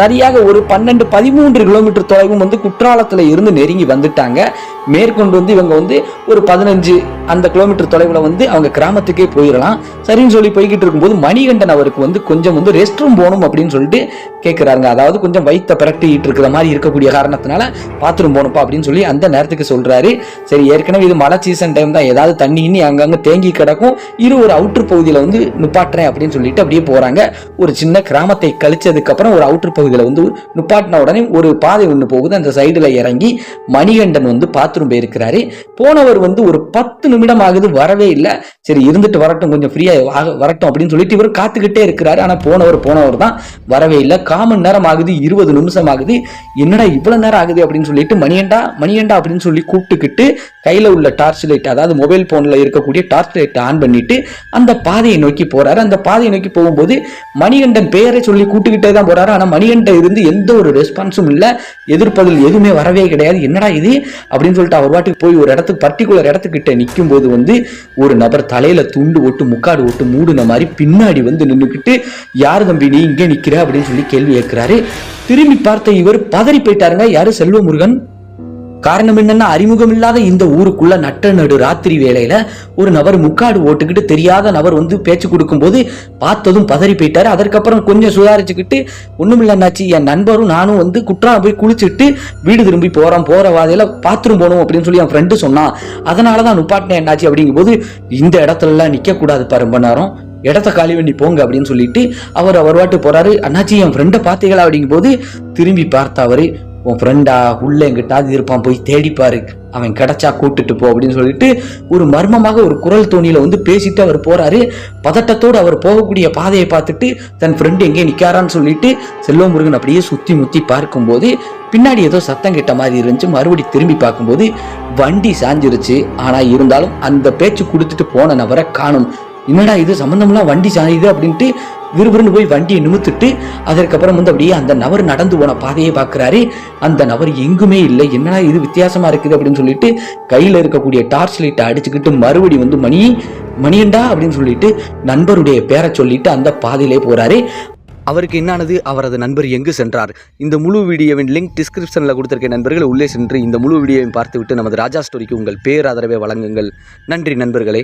சரியாக ஒரு 12-13 கிலோமீட்டர் தொலைவும் வந்து குற்றாலத்துல இருந்து நெருங்கி வந்துட்டாங்க. மேற்கொண்டு வந்து இவங்க வந்து ஒரு 15 அந்த கிலோமீட்டர் தொலைவில் வந்து அவங்க கிராமத்துக்கே போயிடலாம். சரின்னு சொல்லி போய்கிட்டு இருக்கும்போது மணிகண்டன் அவருக்கு வந்து கொஞ்சம் வந்து ரெஸ்ட் ரூம் போகணும் அப்படின்னு சொல்லிட்டு கேட்கிறாங்க. அதாவது கொஞ்சம் வயிற்ற பிரட்டிட்டு இருக்கிற மாதிரி இருக்கக்கூடிய காரணத்தினால பாத்ரூம் போகணும்ப்பா அப்படின்னு சொல்லி அந்த நேரத்துக்கு சொல்றாரு. சரி, ஏற்கனவே இது மழை சீசன் டைம் தான், ஏதாவது தண்ணி இன்னி அங்கங்க தேங்கி கிடக்கும், ஒரு அவுட்டர் பகுதியில் வந்து நிப்பாட்டுறேன் அப்படின்னு சொல்லிட்டு அப்படியே போறாங்க. ஒரு சின்ன கிராமத்தை கழிச்சதுக்கு அப்புறம் ஒரு அவுட்டர் பகுதியில் வந்து நிப்பாட்டின உடனே ஒரு பாதை ஒன்று போகுது. அந்த சைடுல இறங்கி மணிகண்டன் வந்து பாத்ரூம் போயிருக்கிறாரு. போனவர் வந்து ஒரு 10 நிமிடம் ஆகுது, வரவே இல்லை. சரி, இருந்துட்டு வரட்டும், கொஞ்சம் ஃப்ரீயா வரட்டும் அப்படின்னு சொல்லிட்டு இவர் காத்துக்கிட்டே இருக்கிறாரு. ஆனா போனவர் தான் வரவே இல்லை. 1/4 மணி நேரம் ஆகுது, 20 நிமிஷம் ஆகுது. என்னடா இவ்வளவு நேரம் ஆகுது அப்படின்னு சொல்லிட்டு மணிகண்டா அப்படின்னு சொல்லி கூப்பிட்டுக்கிட்டு கையில உள்ள டார்ச் லைட், அதாவது மொபைல் போன்ல இருக்கக்கூடிய டார்ச் லைட் ஆன் பண்ணிட்டு அந்த பாதையை நோக்கி போறாரு. அந்த பாதையை நோக்கி போகும்போது மணிகண்டன் பெயரை சொல்லி கூட்டுக்கிட்டே தான் போறாரு. ஆனா மணிகண்டன் இருந்து எந்த ஒரு ரெஸ்பான்ஸும் இல்லை, எதிர்ப்பதில் எதுவுமே வரவே கிடையாது. என்னடா இது அப்படின்னு சொல்லிட்டு அவர் வாட்டுக்கு போய் ஒரு இடத்துக்கு பர்டிகுலர் இடத்துக்கிட்ட நிற்கும் போது வந்து ஒரு நபர் தலையில துண்டு ஓட்டு முக்காடு ஓட்டு மூடுன மாதிரி பின்னாடி வந்து நின்றுக்கிட்டு, யாரு தம்பி நீ இங்கே நிக்கிற அப்படின்னு சொல்லி கேள்வி கேட்கிறாரு. திரும்பி பார்த்த இவர் பதறி போயிட்டாருங்க. யாரு? செல்வமுருகன். காரணம் என்னன்னா, அறிமுகம் இல்லாத இந்த ஊருக்குள்ள நடு ராத்திரி வேளையில ஒரு நபர் முக்காடு ஓட்டுக்கிட்டு தெரியாத நபர் வந்து பேச்சு கொடுக்கும் போது பார்த்ததும் பதறி போயிட்டாரு. அதற்கப்புறம் கொஞ்சம் சுதாரிச்சுக்கிட்டு, ஒண்ணுமில்லன்னாச்சு, என் நண்பரும் நானும் வந்து குற்றாலம் போய் குளிச்சுட்டு வீடு திரும்பி போற வாதையில பாத்ரூம் போகணும் அப்படின்னு சொல்லி என் ஃப்ரெண்டு சொன்னான், அதனாலதான் நுப்பாட்டினேன் என்னாச்சு அப்படிங்கும் போது, இந்த இடத்துல எல்லாம் நிக்க கூடாது ரொம்ப நேரம், இடத்த காலி பண்ணி போங்க அப்படின்னு சொல்லிட்டு அவர் வாட்டு போறாரு. அண்ணாச்சி என் ஃப்ரெண்டை பார்த்தீங்களா அப்படிங்கும் போது திரும்பி பார்த்த அவரு, உன் ஃப்ரெண்டா உள்ள எங்கிட்டாது இருப்பான், போய் தேடிப்பாரு, அவன் கிடைச்சா கூட்டுட்டு போ அப்படின்னு சொல்லிட்டு ஒரு மர்மமாக ஒரு குரல் தோணியில வந்து பேசிட்டு அவர் போறாரு. பதட்டத்தோடு அவர் போகக்கூடிய பாதையை பார்த்துட்டு தன் ஃப்ரெண்டு எங்கே நிக்காரான்னு சொல்லிட்டு செல்வமுருகன் அப்படியே சுத்தி முத்தி பார்க்கும்போது பின்னாடி ஏதோ சத்தம் கேட்ட மாதிரி இருந்துச்சு. மறுபடி திரும்பி பார்க்கும்போது வண்டி சாஞ்சிருச்சு. ஆனா இருந்தாலும் அந்த பேச்சு கொடுத்துட்டு போன நபரை காணும். என்னடா இது சம்பந்தம்லாம் வண்டி சாயுது அப்படின்ட்டு விறுவிறுன்னு போய் வண்டியை நிமித்துட்டு அதற்கப்புறம் வந்து அப்படியே அந்த நபர் நடந்து போன பாதையை பார்க்கிறாரு. அந்த நபர் எங்குமே இல்லை. என்னடா இது வித்தியாசமா இருக்குது அப்படின்னு சொல்லிட்டு கையில இருக்கக்கூடிய டார்ச் லைட்டை அடிச்சுக்கிட்டு மறுபடி வந்து மணியண்டா அப்படின்னு சொல்லிட்டு நண்பருடைய பேரை சொல்லிட்டு அந்த பாதையிலே போறாரு. அவருக்கு என்னானது, அவரது நண்பர் எங்கு சென்றார்? இந்த முழு வீடியோவின் லிங்க் டிஸ்கிரிப்ஷனில் கொடுத்திருக்க நண்பர்கள் உள்ளே சென்று இந்த முழு வீடியோவை பார்த்துவிட்டு நமது ராஜா ஸ்டோரிக்கு உங்கள் பேராதரவை வழங்குங்கள். நன்றி நண்பர்களே.